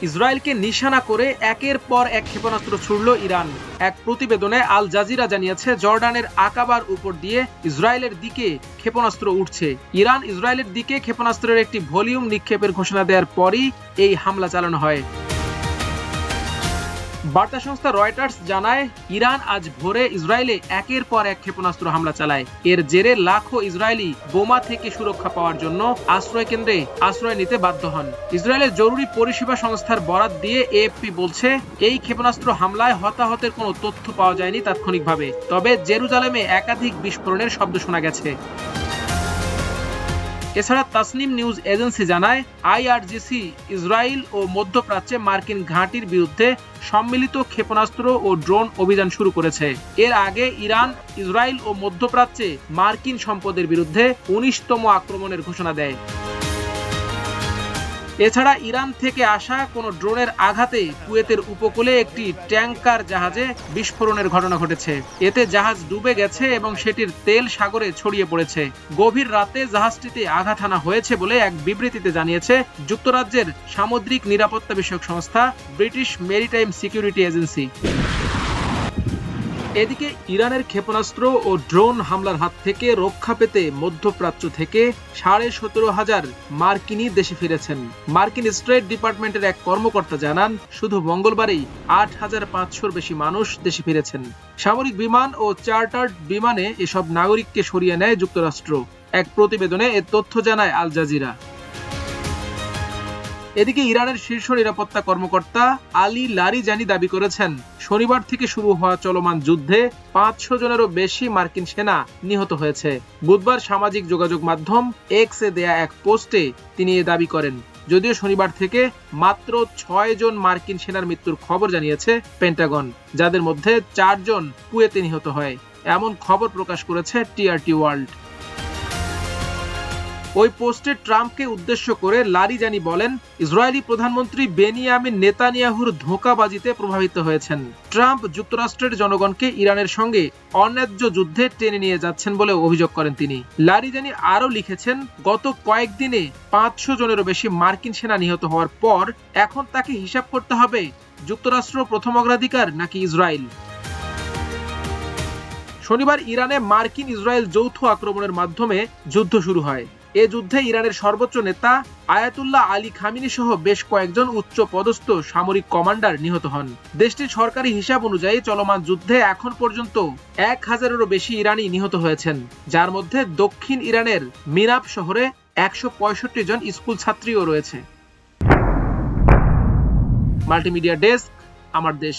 ইসরায়েলকে নিশানা করে একের পর এক ক্ষেপণাস্ত্র ছুড়ল ইরান। এক প্রতিবেদনে আল জাজিরা জানিয়েছে, জর্ডানের আকাবার উপর দিয়ে ইসরায়েলের দিকে ক্ষেপণাস্ত্র উঠছে। ইরান ইসরায়েলের দিকে ক্ষেপণাস্ত্রের একটি ভলিউম নিক্ষেপের ঘোষণা দেওয়ার পরই এই হামলা চালানো হয়। বার্তা সংস্থা রয়টার্স জানায়, ইরান আজ ভোরে ইসরায়েলে একের পর এক ক্ষেপণাস্ত্র হামলা চালায়। এর জেরে লাখো ইসরায়েলি বোমা থেকে সুরক্ষা পাওয়ার জন্য আশ্রয় কেন্দ্রে আশ্রয় নিতে বাধ্য হন। ইসরায়েলের জরুরি পরিষেবা সংস্থার বরাত দিয়ে এএফপি বলছে, এই ক্ষেপণাস্ত্র হামলায় হতাহতের কোনো তথ্য পাওয়া যায়নি তাৎক্ষণিকভাবে, তবে জেরুজালেমে একাধিক বিস্ফোরণের শব্দ শোনা গেছে। এছাড়া তাসনিম নিউজ এজেন্সি জানায়, আইআরজিসি ইসরায়েল ও মধ্যপ্রাচ্যে মার্কিন ঘাঁটির বিরুদ্ধে সম্মিলিত ক্ষেপণাস্ত্র ও ড্রোন অভিযান শুরু করেছে। এর আগে ইরান ইসরায়েল ও মধ্যপ্রাচ্যে মার্কিন সম্পদের বিরুদ্ধে ১৯তম আক্রমণের ঘোষণা দেয়। এছাড়া ইরান থেকে আসা কোনো ড্রোনের আঘাতে কুয়েতের উপকূলে একটি ট্যাঙ্কার জাহাজে বিস্ফোরণের ঘটনা ঘটেছে। এতে জাহাজ ডুবে গেছে এবং সেটির তেল সাগরে ছড়িয়ে পড়েছে। গভীর রাতে জাহাজটিতে আঘাত হানা হয়েছে বলে এক বিবৃতিতে জানিয়েছে যুক্তরাজ্যের সামুদ্রিক নিরাপত্তা বিষয়ক সংস্থা ব্রিটিশ মেরিটাইম সিকিউরিটি এজেন্সি। এদিকে ইরানের ক্ষেপণাস্ত্র ও ড্রোন হামলার হাত থেকে রক্ষা পেতে মধ্যপ্রাচ্য থেকে ১৭,৫০০ মার্কিনী দেশে ফিরেছেন। মার্কিন স্টেট ডিপার্টমেন্টের এক কর্মকর্তা জানান, শুধু মঙ্গলবারেই ৮৫০০-র বেশি মানুষ দেশে ফিরেছেন। সামরিক বিমান ও চার্টার্ড বিমানে এসব নাগরিককে সরিয়ে নেয় যুক্তরাষ্ট্র। এক প্রতিবেদনে এ তথ্য জানায় আল জাজিরা। এদিকে ইরানের শীর্ষ নিরাপত্তা কর্মকর্তা আলী লারিজানি দাবি করেছেন, শনিবার থেকে শুরু হওয়া চলমান যুদ্ধে ৫০০ জনেরও বেশি মার্কিন সেনা নিহত হয়েছে। বুধবার সামাজিক যোগাযোগ মাধ্যম এক্সে দেয়া এক পোস্টে তিনি এ দাবি করেন। যদিও শনিবার থেকে মাত্র ৬ জন মার্কিন সেনার মৃত্যুর খবর জানিয়েছে পেন্টাগন, যাদের মধ্যে ৪ জন কুয়েতে নিহত হয়, এমন খবর প্রকাশ করেছে টিআরটি ওয়ার্ল্ড। ওই পোস্টে ট্রাম্পকে উদ্দেশ্য করে লারিজানি বলেন, ইসরায়েলি প্রধানমন্ত্রী বেনিয়ামিন নেতানিয়াহুর ধোঁকাবাজিতে প্রভাবিত হয়েছেন। ট্রাম্প যুক্তরাষ্ট্রের জনগণকে ইরানের সঙ্গে অন্যায্য যুদ্ধে টেনে নিয়ে যাচ্ছেন বলে অভিযোগ করেন তিনি। লারিজানি আরও লিখেছেন, গত কয়েকদিনে ৫০০ জনেরও বেশি মার্কিন সেনা নিহত হওয়ার পর এখন তাকে হিসাব করতে হবে যুক্তরাষ্ট্র প্রথম অগ্রাধিকার নাকি ইসরায়েল। শনিবার ইরানে মার্কিন ইসরায়েল যৌথ আক্রমণের মাধ্যমে যুদ্ধ শুরু হয়। এ যুদ্ধে ইরানের সর্বোচ্চ নেতা আয়াতুল্লাহ আলী খামিনি সহ বেশ কয়েকজন উচ্চ পদস্থ সামরিক কমান্ডার নিহত হন। দেশটির সরকারি হিসাব অনুযায়ী চলমান যুদ্ধে এখন পর্যন্ত ১,০০০-এরও বেশি ইরানি নিহত হয়েছেন, যার মধ্যে দক্ষিণ ইরানের মিরাব শহরে ১৬৫ জন স্কুল ছাত্রীও রয়েছে। মাল্টিমিডিয়া ডেস্ক, আমার দেশ।